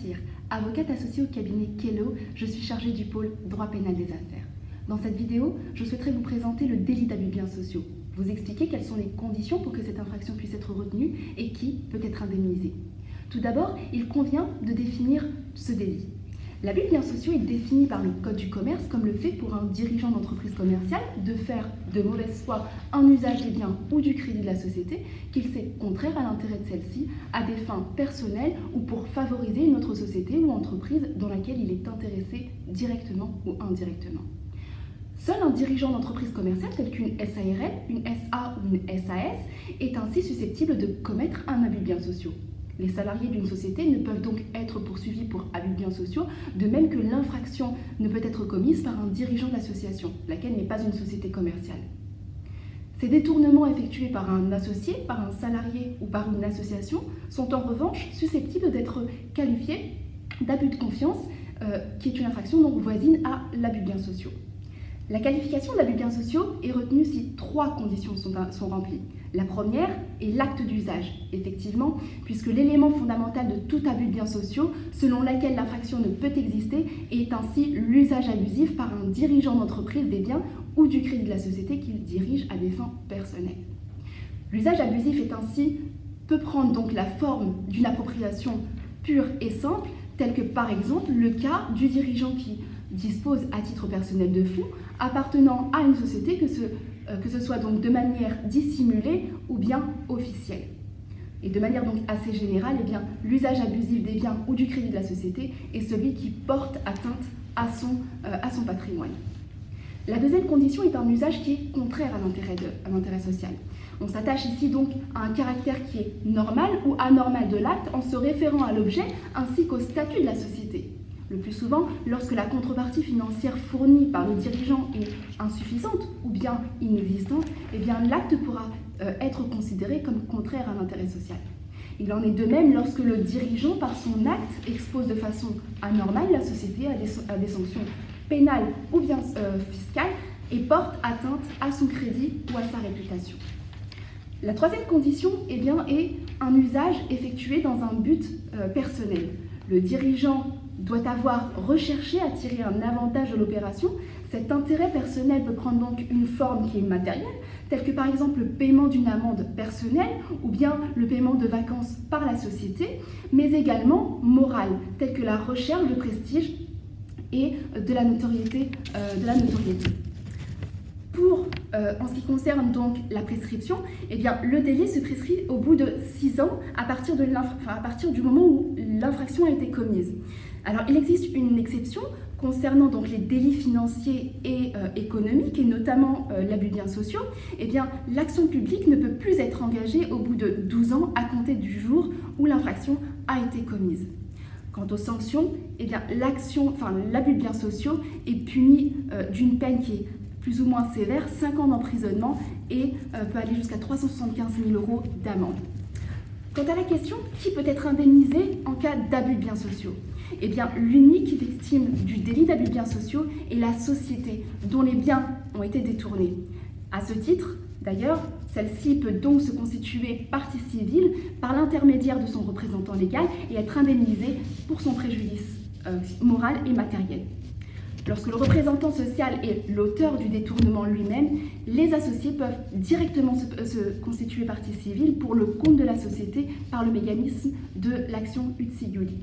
Cyr, avocate associée au cabinet Kelo, je suis chargée du pôle droit pénal des affaires. Dans cette vidéo, je souhaiterais vous présenter le délit d'abus de biens sociaux, vous expliquer quelles sont les conditions pour que cette infraction puisse être retenue et qui peut être indemnisé. Tout d'abord, il convient de définir ce délit. L'abus de biens sociaux est défini par le Code du commerce comme le fait pour un dirigeant d'entreprise commerciale de faire de mauvaise foi un usage des biens ou du crédit de la société qu'il sait contraire à l'intérêt de celle-ci à des fins personnelles ou pour favoriser une autre société ou entreprise dans laquelle il est intéressé directement ou indirectement. Seul un dirigeant d'entreprise commerciale tel qu'une SARL, une SA ou une SAS est ainsi susceptible de commettre un abus de biens sociaux. Les salariés d'une société ne peuvent donc être poursuivis pour abus de biens sociaux, de même que l'infraction ne peut être commise par un dirigeant d'association, laquelle n'est pas une société commerciale. Ces détournements effectués par un associé, par un salarié ou par une association sont en revanche susceptibles d'être qualifiés d'abus de confiance, qui est une infraction donc voisine à l'abus de biens sociaux. La qualification d'abus de biens sociaux est retenue si trois conditions sont remplies. La première est l'acte d'usage, effectivement, puisque l'élément fondamental de tout abus de biens sociaux, selon lequel l'infraction ne peut exister, est ainsi l'usage abusif par un dirigeant d'entreprise des biens ou du crédit de la société qu'il dirige à des fins personnelles. L'usage abusif peut prendre donc la forme d'une appropriation pure et simple, tel que par exemple le cas du dirigeant qui dispose à titre personnel de fonds appartenant à une société, que ce soit donc de manière dissimulée ou bien officielle. Et de manière donc assez générale, l'usage abusif des biens ou du crédit de la société est celui qui porte atteinte à son patrimoine. La deuxième condition est un usage qui est contraire à l'intérêt social. On s'attache ici donc à un caractère qui est normal ou anormal de l'acte en se référant à l'objet ainsi qu'au statut de la société. Le plus souvent, lorsque la contrepartie financière fournie par le dirigeant est insuffisante ou bien inexistante, l'acte pourra être considéré comme contraire à l'intérêt social. Il en est de même lorsque le dirigeant, par son acte, expose de façon anormale la société à des sanctions pénales ou bien fiscales et porte atteinte à son crédit ou à sa réputation. La troisième condition est un usage effectué dans un but personnel. Le dirigeant doit avoir recherché à tirer un avantage de l'opération. Cet intérêt personnel peut prendre donc une forme qui est matérielle, telle que par exemple le paiement d'une amende personnelle ou bien le paiement de vacances par la société, mais également morale, telle que la recherche de prestige et de la notoriété. En ce qui concerne donc la prescription, le délit se prescrit au bout de 6 ans à partir du moment où l'infraction a été commise. Alors, il existe une exception concernant donc les délits financiers et économiques, et notamment l'abus de biens sociaux. L'action publique ne peut plus être engagée au bout de 12 ans à compter du jour où l'infraction a été commise. Quant aux sanctions, l'abus de biens sociaux est puni d'une peine qui est plus ou moins sévère, 5 ans d'emprisonnement et peut aller jusqu'à 375 000 € d'amende. Quant à la question qui peut être indemnisé en cas d'abus de biens sociaux, l'unique victime du délit d'abus de biens sociaux est la société dont les biens ont été détournés. À ce titre, d'ailleurs, celle-ci peut donc se constituer partie civile par l'intermédiaire de son représentant légal et être indemnisée pour son préjudice moral et matériel. Lorsque le représentant social est l'auteur du détournement lui-même, les associés peuvent directement se constituer partie civile pour le compte de la société par le mécanisme de l'action ut singuli.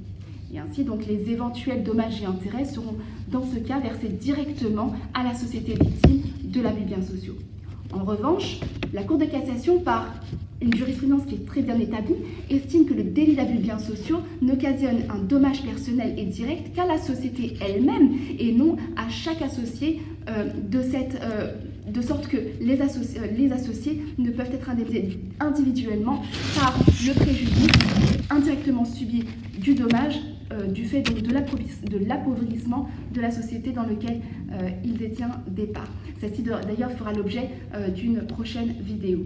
Et ainsi, donc, les éventuels dommages et intérêts seront, dans ce cas, versés directement à la société victime de l'abus de biens sociaux. En revanche, la Cour de cassation, par une jurisprudence qui est très bien établie, estime que le délit d'abus de biens sociaux n'occasionne un dommage personnel et direct qu'à la société elle-même et non à chaque associé, de sorte que les associés ne peuvent être indemnisés individuellement par le préjudice indirectement subi du dommage du fait donc de l'appauvrissement de la société dans laquelle il détient des parts. Celle-ci d'ailleurs fera l'objet d'une prochaine vidéo.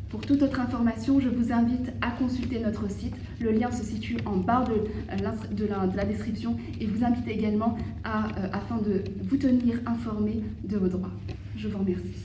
Pour toute autre information, je vous invite à consulter notre site. Le lien se situe en barre de la description et vous invite également afin de vous tenir informé de vos droits. Je vous remercie.